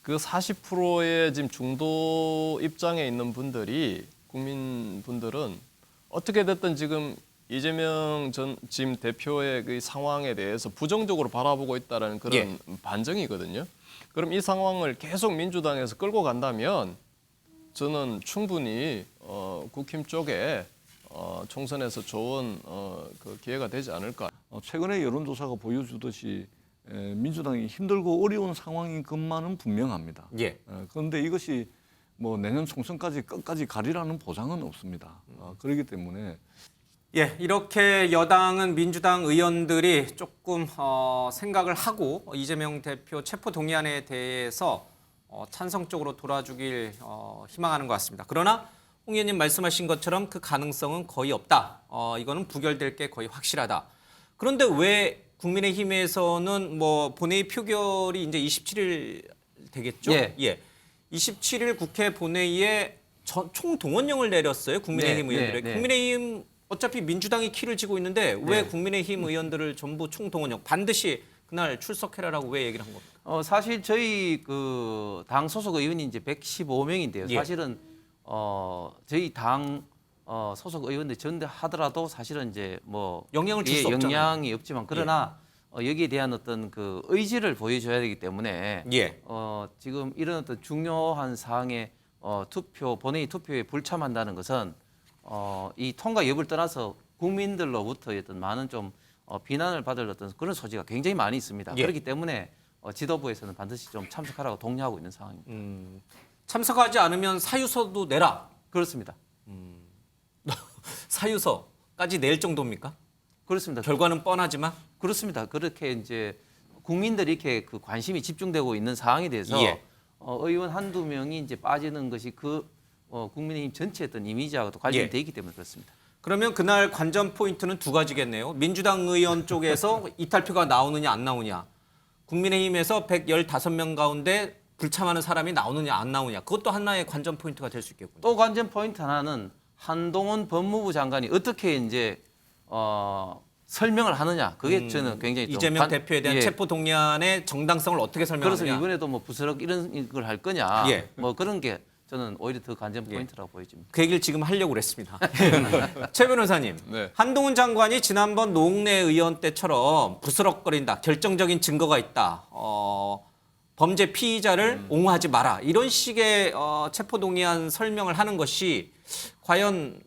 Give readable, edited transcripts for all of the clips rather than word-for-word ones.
그 40%의 지금 중도 입장에 있는 분들이 국민분들은 어떻게 됐든 지금 이재명 전 지금 대표의 그 상황에 대해서 부정적으로 바라보고 있다는 그런 반증이거든요. 그럼 이 상황을 계속 민주당에서 끌고 간다면 저는 충분히 국힘 쪽에 총선에서 좋은 그 기회가 되지 않을까. 최근에 여론조사가 보여주듯이 민주당이 힘들고 어려운 상황인 것만은 분명합니다. 예. 그런데 이것이 뭐 내년 총선까지 끝까지 가리라는 보장은 없습니다. 그렇기 때문에 예, 이렇게 여당은 민주당 의원들이 조금 생각을 하고 이재명 대표 체포 동의안에 대해서 찬성적으로 돌아주길 희망하는 것 같습니다. 그러나 홍 의원님 말씀하신 것처럼 그 가능성은 거의 없다. 이거는 부결될 게 거의 확실하다. 그런데 왜 국민의힘에서는 뭐 본회의 표결이 이제 27일 되겠죠? 예. 27일 국회 본회의에 총동원령을 내렸어요. 국민의힘 네, 의원들에게. 네. 국민의힘 어차피 민주당이 키를 쥐고 있는데 왜 국민의힘 의원들을 전부 총동원령 반드시 그날 출석해라라고 왜 얘기를 한 겁니까? 사실 저희 그 당 소속 의원이 이제 115명인데요. 예. 사실은 저희 당 소속 의원들 전대하더라도 사실은 이제 뭐 영향을 줄수 없잖아요. 영향이 없지만 그러나 여기에 대한 어떤 그 의지를 보여줘야 되기 때문에 예. 지금 이런 어떤 중요한 사항에 본회의 투표에 불참한다는 것은 이 통과 여부를 떠나서 국민들로부터 어떤 많은 좀 비난을 받을 어떤 그런 소지가 굉장히 많이 있습니다. 예. 그렇기 때문에 지도부에서는 반드시 좀 참석하라고 독려하고 있는 상황입니다. 참석하지 않으면 사유서도 내라. 그렇습니다. 사유서까지 낼 정도입니까? 그렇습니다. 결과는 뻔하지만 그렇습니다. 그렇게 이제 국민들이 이렇게 그 관심이 집중되고 있는 상황에 대해서 예. 의원 한두 명이 이제 빠지는 것이 그 국민의힘 전체의 어떤 이미지하고도 관련이 예. 돼 있기 때문에 그렇습니다. 그러면 그날 관전 포인트는 두 가지겠네요. 민주당 의원 쪽에서 이탈표가 나오느냐 안 나오냐. 국민의힘에서 115명 가운데 불참하는 사람이 나오느냐 안 나오냐. 그것도 하나의 관전 포인트가 될 수 있겠군요. 또 관전 포인트 하나는 한동훈 법무부 장관이 어떻게 이제 설명을 하느냐. 그게 저는 굉장히 좀 이재명 대표에 대한 예. 체포 동의안의 정당성을 어떻게 설명하느냐. 그래서 이번에도 뭐 부스럭 이런 걸 할 거냐. 예. 뭐 그런 게 저는 오히려 더 관전 포인트라고 보여집니다. 그 얘기를 지금 하려고 그랬습니다. 최 변호사님, 네. 한동훈 장관이 지난번 노웅래 의원 때처럼 부스럭거린다, 결정적인 증거가 있다, 범죄 피의자를 옹호하지 마라 이런 식의 체포동의안 설명을 하는 것이 과연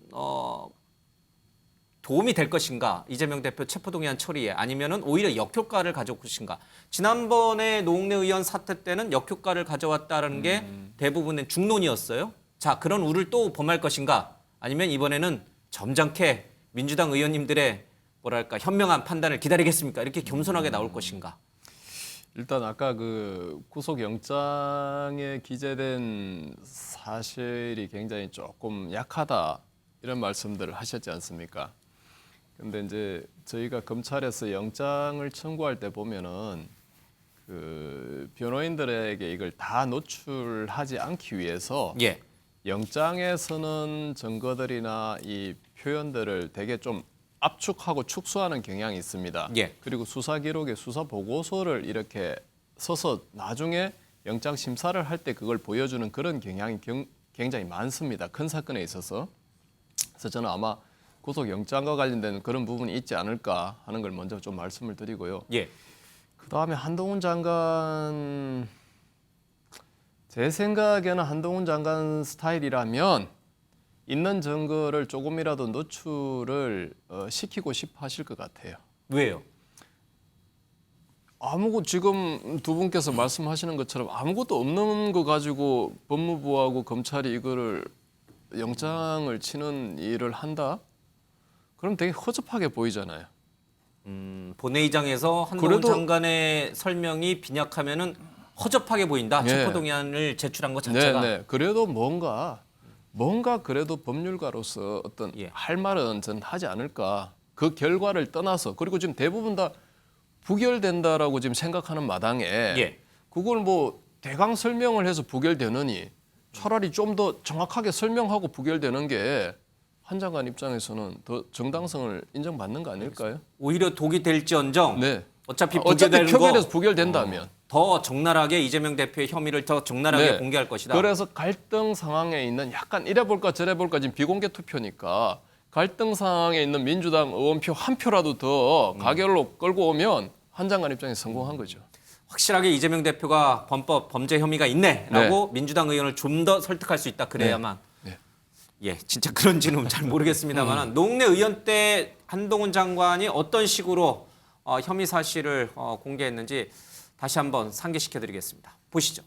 도움이 될 것인가? 이재명 대표 체포동의안 처리에 아니면은 오히려 역효과를 가져올 것인가? 지난번에 노웅래 의원 사태 때는 역효과를 가져왔다는 게 대부분의 중론이었어요. 자, 그런 우를 또 범할 것인가? 아니면 이번에는 점잖게 민주당 의원님들의 뭐랄까 현명한 판단을 기다리겠습니까? 이렇게 겸손하게 나올 것인가? 일단 아까 그 구속영장에 기재된 사실이 굉장히 조금 약하다 이런 말씀들을 하셨지 않습니까? 근데 이제 저희가 검찰에서 영장을 청구할 때 보면은 그 변호인들에게 이걸 다 노출하지 않기 위해서 예. 영장에서는 증거들이나 이 표현들을 되게 좀 압축하고 축소하는 경향이 있습니다. 예. 그리고 수사 기록에 수사 보고서를 이렇게 써서 나중에 영장 심사를 할 때 그걸 보여주는 그런 경향이 굉장히 많습니다. 큰 사건에 있어서. 그래서 저는 아마 구속 영장과 관련된 그런 부분이 있지 않을까 하는 걸 먼저 좀 말씀을 드리고요. 예. 그다음에 한동훈 장관 제 생각에는 한동훈 장관 스타일이라면 있는 증거를 조금이라도 노출을 시키고 싶어 하실 것 같아요. 왜요? 지금 두 분께서 말씀하시는 것처럼 아무것도 없는 거 가지고 법무부하고 검찰이 이거를 영장을 치는 일을 한다? 그럼 되게 허접하게 보이잖아요. 본회의장에서 한동훈 그래도- 장관의 설명이 빈약하면은 허접하게 보인다. 예. 체포동의안을 제출한 것 자체가. 네. 그래도 뭔가 그래도 법률가로서 어떤 예. 할 말은 전 하지 않을까. 그 결과를 떠나서 그리고 지금 대부분 다 부결된다라고 지금 생각하는 마당에 예. 그걸 뭐 대강 설명을 해서 부결되느니 차라리 좀 더 정확하게 설명하고 부결되는 게 한 장관 입장에서는 더 정당성을 인정받는 거 아닐까요? 오히려 독이 될지언정 네. 어차피 어차피 부결되는 거 표결에서 부결된다면 더 적나라하게 이재명 대표의 혐의를 더 적나라하게 네. 공개할 것이다. 그래서 갈등 상황에 있는 약간 이래 볼까 저래 볼까 지금 비공개 투표니까 갈등 상황에 있는 민주당 의원표 한 표라도 더 가결로 끌고 오면 한 장관 입장에서 성공한 거죠. 확실하게 이재명 대표가 범법 범죄 혐의가 있네라고 민주당 의원을 좀 더 설득할 수 있다. 그래야만. 네. 예, 진짜 그런지는 잘 모르겠습니다만 노웅래 의원 때 한동훈 장관이 어떤 식으로 혐의 사실을 공개했는지 다시 한번 상기시켜드리겠습니다. 보시죠.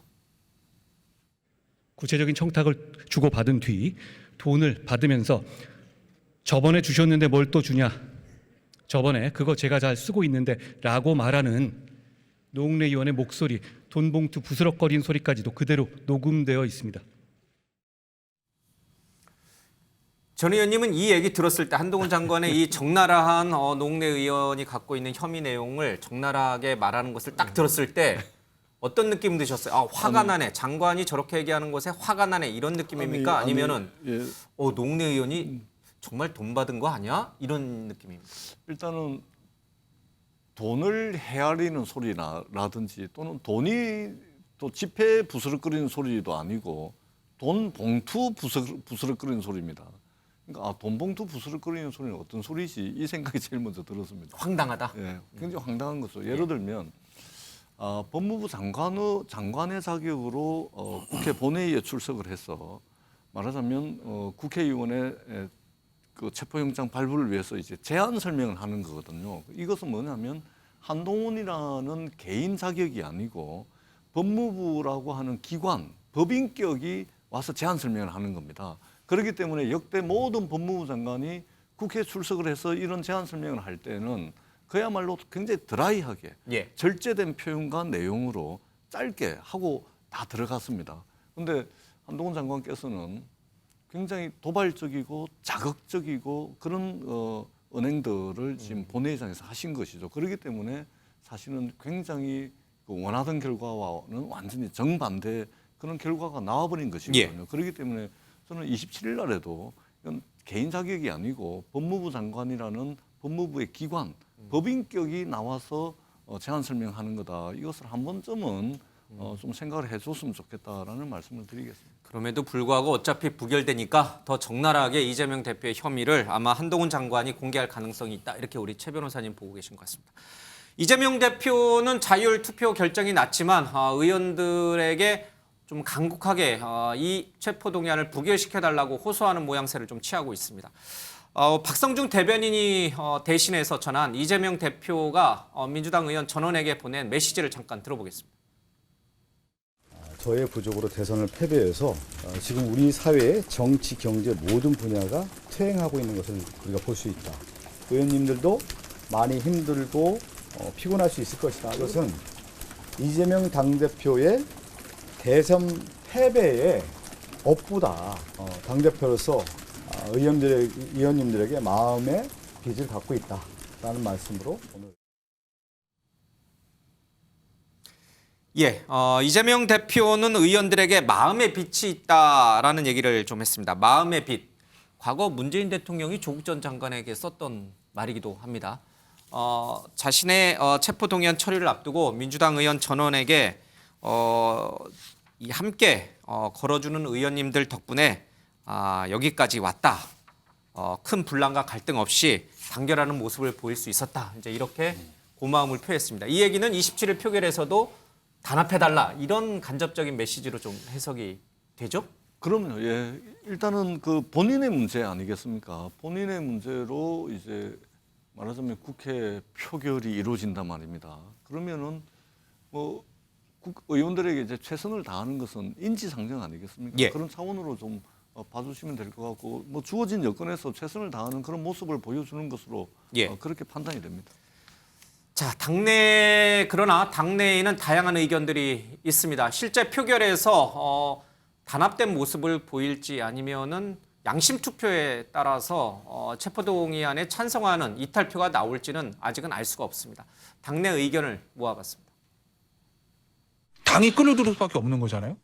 구체적인 청탁을 주고받은 뒤 돈을 받으면서 저번에 주셨는데 뭘 또 주냐, 저번에 그거 제가 잘 쓰고 있는데 라고 말하는 노웅래 의원의 목소리, 돈 봉투 부스럭거리는 소리까지도 그대로 녹음되어 있습니다. 전 의원님은 이 얘기 들었을 때 한동훈 장관의 이 적나라한 노웅래 의원이 갖고 있는 혐의 내용을 적나라하게 말하는 것을 딱 들었을 때 어떤 느낌 드셨어요? 아, 화가 나네. 장관이 저렇게 얘기하는 것에 화가 나네. 이런 느낌입니까? 아니면은 예, 노웅래 의원이 정말 돈 받은 거 아니야? 이런 느낌입니다. 일단은 돈을 헤아리는 소리라든지 또는 돈이 또 지폐 부스럭거리는 소리도 아니고 돈 봉투 부스럭거리는 소리입니다. 그러니까 돈 봉투 부스럭거리는 소리는 어떤 소리지? 이 생각이 제일 먼저 들었습니다. 황당하다. 예, 굉장히 황당한 거죠. 예를 들면 법무부 장관의 자격으로 국회 본회의에 출석을 해서 말하자면 국회의원의 그 체포영장 발부를 위해서 이제 제안 설명을 하는 거거든요. 이것은 뭐냐면 한동훈이라는 개인 자격이 아니고 법무부라고 하는 기관, 법인격이 와서 제안 설명을 하는 겁니다. 그렇기 때문에 역대 모든 법무부 장관이 국회에 출석을 해서 이런 제안 설명을 할 때는 그야말로 굉장히 드라이하게 예. 절제된 표현과 내용으로 짧게 하고 다 들어갔습니다. 그런데 한동훈 장관께서는 굉장히 도발적이고 자극적이고 그런 언행들을 지금 본회의장에서 하신 것이죠. 그렇기 때문에 사실은 굉장히 그 원하던 결과와는 완전히 정반대 그런 결과가 나와버린 것이거든요. 그렇기 때문에 저는 27일 날에도 이건 개인 자격이 아니고 법무부 장관이라는 법무부의 기관, 법인격이 나와서 제안 설명하는 거다. 이것을 한 번쯤은 좀 생각을 해줬으면 좋겠다라는 말씀을 드리겠습니다. 그럼에도 불구하고 어차피 부결되니까 더 적나라하게 이재명 대표의 혐의를 아마 한동훈 장관이 공개할 가능성이 있다. 이렇게 우리 최 변호사님 보고 계신 것 같습니다. 이재명 대표는 자율 투표 결정이 났지만 의원들에게 좀 강국하게 이 체포동의안을 부결시켜달라고 호소하는 모양새를 좀 취하고 있습니다. 박성중 대변인이 대신해서 전한 이재명 대표가 민주당 의원 전원에게 보낸 메시지를 잠깐 들어보겠습니다. 저의 부족으로 대선을 패배해서 지금 우리 사회의 정치, 경제 모든 분야가 퇴행하고 있는 것을 우리가 볼 수 있다. 의원님들도 많이 힘들고 피곤할 수 있을 것이다. 이것은 이재명 당대표의 대선 패배의 업보다 당대표로서 의원님들에게 마음의 빚을 갖고 있다라는 말씀으로 오늘. 예, 이재명 대표는 의원들에게 마음의 빚이 있다라는 얘기를 좀 했습니다. 마음의 빚. 과거 문재인 대통령이 조국 전 장관에게 썼던 말이기도 합니다. 자신의 체포동의안 처리를 앞두고 민주당 의원 전원에게 함께 걸어주는 의원님들 덕분에 여기까지 왔다. 큰 분란과 갈등 없이 단결하는 모습을 보일 수 있었다. 이제 이렇게 고마움을 표했습니다. 이 얘기는 27일 표결에서도 단합해달라 이런 간접적인 메시지로 좀 해석이 되죠? 그럼요. 예, 일단은 그 본인의 문제 아니겠습니까? 본인의 문제로 이제 말하자면 국회 표결이 이루어진단 말입니다. 그러면은 뭐 의원들에게 이제 최선을 다하는 것은 인지상정 아니겠습니까? 예. 그런 차원으로 좀 봐주시면 될 것 같고 뭐 주어진 여건에서 최선을 다하는 그런 모습을 보여주는 것으로 예. 그렇게 판단이 됩니다. 자, 그러나 당내에는 다양한 의견들이 있습니다. 실제 표결에서 단합된 모습을 보일지 아니면은 양심 투표에 따라서 체포동의안에 찬성하는 이탈표가 나올지는 아직은 알 수가 없습니다. 당내 의견을 모아봤습니다. 당이 끌어들일 수밖에 없는 거잖아요.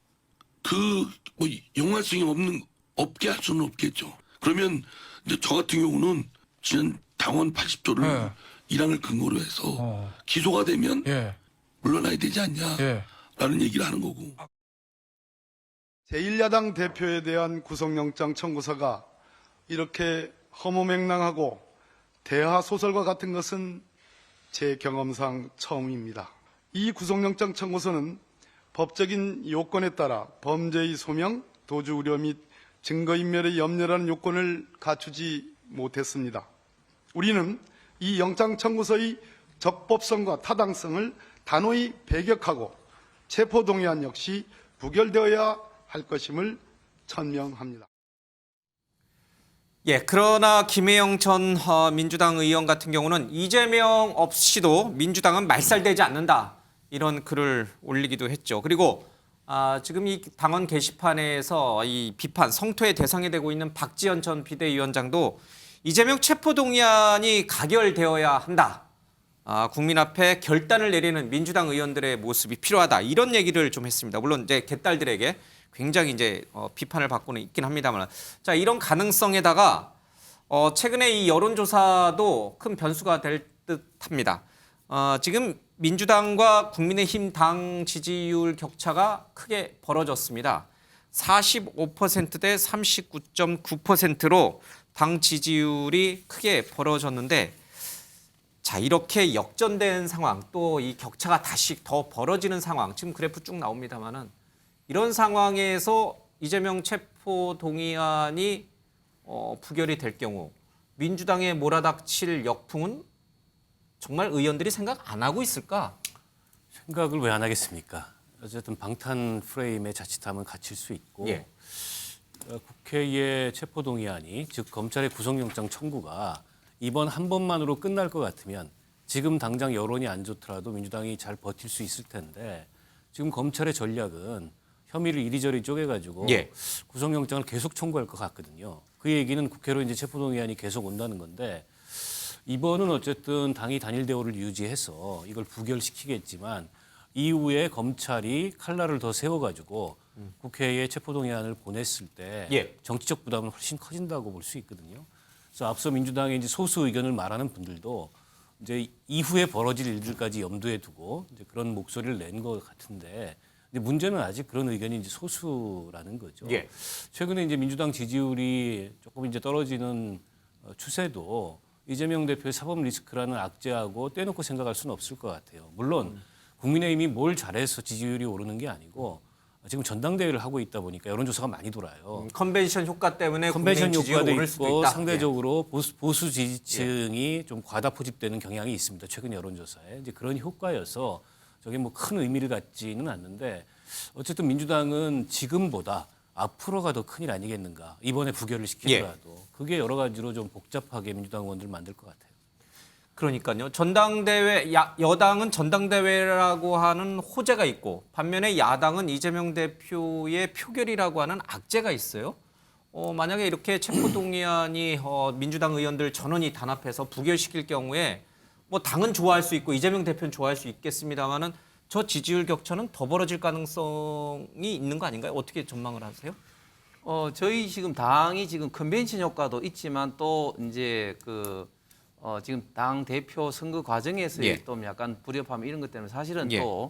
뭐 영화성이 없게 할 수는 없겠죠. 그러면 이제 저 같은 경우는 지난 당원 80조를 네. 1항을 근거로 해서 기소가 되면 예. 물러나야 되지 않냐 예. 라는 얘기를 하는 거고. 제1야당 대표에 대한 구속영장 청구서가 이렇게 허무맹랑하고 대하소설과 같은 것은 제 경험상 처음입니다. 이 구속영장 청구서는 법적인 요건에 따라 범죄의 소명, 도주 우려 및 증거인멸의 염려라는 요건을 갖추지 못했습니다. 우리는 이 영장 청구서의 적법성과 타당성을 단호히 배격하고 체포동의안 역시 부결되어야 할 것임을 천명합니다. 예, 그러나 김혜영 전 민주당 의원 같은 경우는 이재명 없이도 민주당은 말살되지 않는다. 이런 글을 올리기도 했죠. 그리고 지금 이 당원 게시판에서 이 비판, 성토의 대상이 되고 있는 박지원 전 비대위원장도 이재명 체포동의안이 가결되어야 한다. 국민 앞에 결단을 내리는 민주당 의원들의 모습이 필요하다. 이런 얘기를 좀 했습니다. 물론 이제 개딸들에게 굉장히 이제 비판을 받고는 있긴 합니다만, 자, 이런 가능성에다가 최근에 이 여론조사도 큰 변수가 될 듯합니다. 지금 민주당과 국민의힘 당 지지율 격차가 크게 벌어졌습니다. 45%대 39.9%로 당 지지율이 크게 벌어졌는데, 자, 이렇게 역전된 상황, 또 이 격차가 다시 더 벌어지는 상황, 지금 그래프 쭉 나옵니다만은, 이런 상황에서 이재명 체포 동의안이 부결이 될 경우 민주당에 몰아닥칠 역풍은 정말 의원들이 생각 안 하고 있을까? 생각을 왜 안 하겠습니까? 어쨌든 방탄 프레임에 자칫하면 갇힐 수 있고 예. 국회의 체포동의안이 즉 검찰의 구속영장 청구가 이번 한 번만으로 끝날 것 같으면 지금 당장 여론이 안 좋더라도 민주당이 잘 버틸 수 있을 텐데 지금 검찰의 전략은 혐의를 이리저리 쪼개가지고 예. 구속영장을 계속 청구할 것 같거든요. 그 얘기는 국회로 이제 체포동의안이 계속 온다는 건데 이번은 어쨌든 당이 단일 대우를 유지해서 이걸 부결시키겠지만 이후에 검찰이 칼날을 더 세워가지고 국회에 체포동의안을 보냈을 때 예. 정치적 부담은 훨씬 커진다고 볼 수 있거든요. 그래서 앞서 민주당의 이제 소수 의견을 말하는 분들도 이제 이후에 벌어질 일들까지 염두에 두고 이제 그런 목소리를 낸 것 같은데, 근데 문제는 아직 그런 의견이 이제 소수라는 거죠. 예. 최근에 이제 민주당 지지율이 조금 이제 떨어지는 추세도 이재명 대표의 사법 리스크라는 악재하고 떼놓고 생각할 수는 없을 것 같아요. 물론 국민의힘이 뭘 잘해서 지지율이 오르는 게 아니고 지금 전당대회를 하고 있다 보니까 여론조사가 많이 돌아요. 컨벤션 효과 때문에 컨벤션 국민의힘 지지율이 효과도 오를 수도 있고 있다. 상대적으로 보수 지지층이 좀 과다 포집되는 경향이 있습니다. 최근 여론조사에 이제 그런 효과여서 저게 뭐 큰 의미를 갖지는 않는데 어쨌든 민주당은 지금보다 앞으로가 더 큰일 아니겠는가. 이번에 부결을 시키더라도 그게 여러 가지로 좀 복잡하게 민주당 의원들 만들 것 같아요. 그러니까요. 전당대회 여당은 전당대회라고 하는 호재가 있고 반면에 야당은 이재명 대표의 표결이라고 하는 악재가 있어요. 만약에 이렇게 체포동의안이 민주당 의원들 전원이 단합해서 부결시킬 경우에 뭐 당은 좋아할 수 있고 이재명 대표는 좋아할 수 있겠습니다만은 저 지지율 격차는 더 벌어질 가능성이 있는 거 아닌가요? 어떻게 전망을 하세요? 저희 지금 당이 지금 컨벤션 효과도 있지만 또 이제 지금 당 대표 선거 과정에서의 예. 또 약간 불협화음 이런 것 때문에 사실은 예. 좀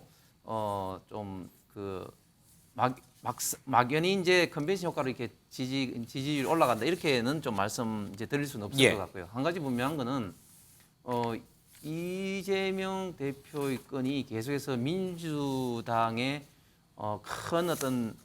막연히 이제 컨벤션 효과로 이렇게 지지율이 올라간다 이렇게는 좀 말씀 이제 드릴 수는 없을 예. 것 같고요. 한 가지 분명한 거는 이재명 대표의 건이 계속해서 민주당의 큰 어떤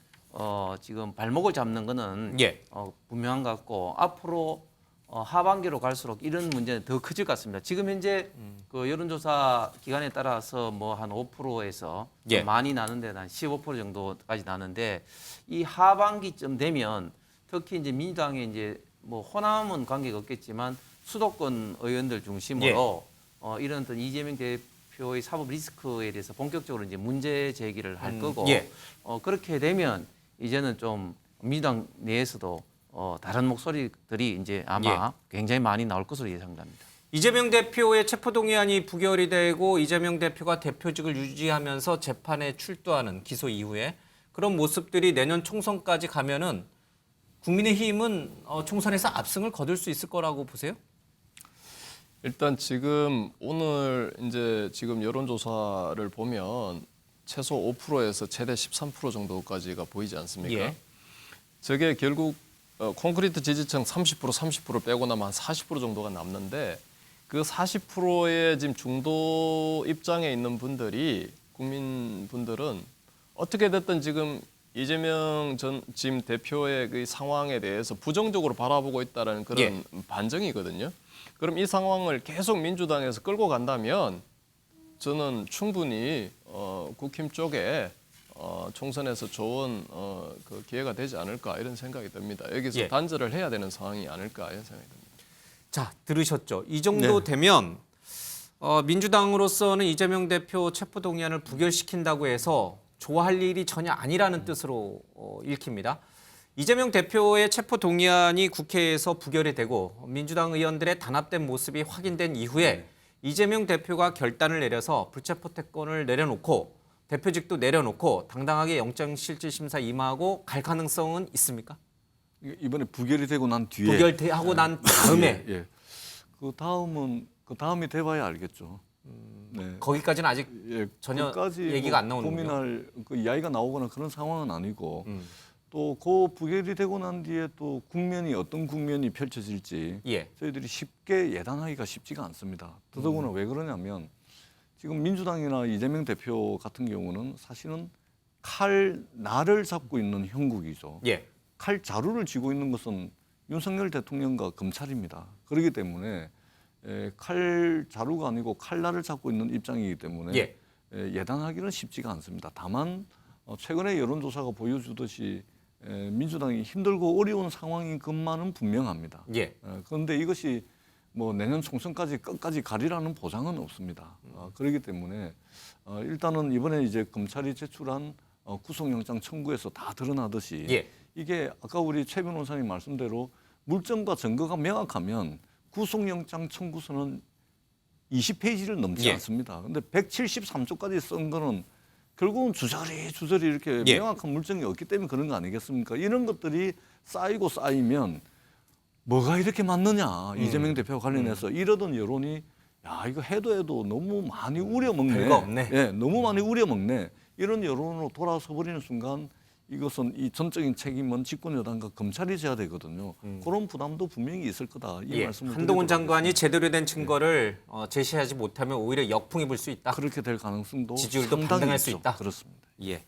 지금 발목을 잡는 거는 예. 분명한 것 같고 앞으로 하반기로 갈수록 이런 문제는 더 커질 것 같습니다. 지금 현재 그 여론조사 기간에 따라서 뭐 한 5%에서 예. 많이 나는데 한 15% 정도까지 나는데 이 하반기쯤 되면 특히 이제 민주당의 이제 뭐 호남은 관계가 없겠지만 수도권 의원들 중심으로 이런 어떤 이재명 대표의 사법 리스크에 대해서 본격적으로 이제 문제 제기를 할 거고 예. 그렇게 되면 이제는 좀 민주당 내에서도 다른 목소리들이 이제 아마 굉장히 많이 나올 것으로 예상됩니다. 이재명 대표의 체포동의안이 부결이 되고 이재명 대표가 대표직을 유지하면서 재판에 출두하는 기소 이후에 그런 모습들이 내년 총선까지 가면은 국민의힘은 총선에서 압승을 거둘 수 있을 거라고 보세요? 일단 지금 오늘 이제 지금 여론조사를 보면 최소 5%에서 최대 13% 정도까지가 보이지 않습니까? 예. 저게 결국 콘크리트 지지층 30% 빼고 나면 한 40% 정도가 남는데 그 40%의 지금 중도 입장에 있는 분들이 국민분들은 어떻게 됐든 지금 이재명 전 지금 대표의 그 상황에 대해서 부정적으로 바라보고 있다는 그런 예. 반증이거든요. 그럼 이 상황을 계속 민주당에서 끌고 간다면 저는 충분히 국힘 쪽에 총선에서 좋은 그 기회가 되지 않을까 이런 생각이 듭니다. 여기서 예. 단절을 해야 되는 상황이 아닐까 이런 생각이 듭니다. 자, 들으셨죠? 이 정도 되면 민주당으로서는 이재명 대표 체포동의안을 부결시킨다고 해서 좋아할 일이 전혀 아니라는 뜻으로 읽힙니다. 이재명 대표의 체포동의안이 국회에서 부결이 되고 민주당 의원들의 단합된 모습이 확인된 이후에 이재명 대표가 결단을 내려서 불체포 특권을 내려놓고 대표직도 내려놓고 당당하게 영장실질심사 임하고 갈 가능성은 있습니까? 이번에 부결이 되고 난 뒤에 부결하고 난 다음에 예. 그 다음이 돼봐야 알겠죠. 네. 거기까지는 아직 예, 전혀 그까지 얘기가 안 나오는군요. 고민할 그 이야기가 나오거나 그런 상황은 아니고 또 그 부결이 되고 난 뒤에 또 국면이 어떤 국면이 펼쳐질지 예. 저희들이 쉽게 예단하기가 쉽지가 않습니다. 더더구나 왜 그러냐면 지금 민주당이나 이재명 대표 같은 경우는 사실은 칼날을 잡고 있는 형국이죠. 예. 칼 자루를 쥐고 있는 것은 윤석열 대통령과 검찰입니다. 그렇기 때문에 칼 자루가 아니고 칼날을 잡고 있는 입장이기 때문에 예. 예단하기는 쉽지가 않습니다. 다만 최근의 여론조사가 보여주듯이 민주당이 힘들고 어려운 상황인 것만은 분명합니다. 예. 그런데 이것이 뭐 내년 총선까지 끝까지 가리라는 보장은 없습니다. 그렇기 때문에 일단은 이번에 이제 검찰이 제출한 구속영장 청구에서 다 드러나듯이 예. 이게 아까 우리 최 변호사님 말씀대로 물증과 증거가 명확하면 구속영장 청구서는 20페이지를 넘지 예. 않습니다. 근데 173조까지 쓴 거는 결국은 주저리 이렇게 예. 명확한 물증이 없기 때문에 그런 거 아니겠습니까? 이런 것들이 쌓이고 쌓이면 뭐가 이렇게 맞느냐 이재명 대표와 관련해서 이러던 여론이 야 이거 해도 너무 많이 우려먹네. 별거 없네. 예, 너무 많이 우려먹네. 이런 여론으로 돌아서 버리는 순간 이것은 이 전적인 책임은 집권 여당과 검찰이 져야 되거든요. 그런 부담도 분명히 있을 거다. 이 예. 말씀을 한동훈 드리도록 장관이 하겠습니다. 제대로 된 증거를 제시하지 못하면 오히려 역풍이 불 수 있다. 그렇게 될 가능성도 지지율도 상당히 반등할 수 있죠. 있다. 그렇습니다. 예.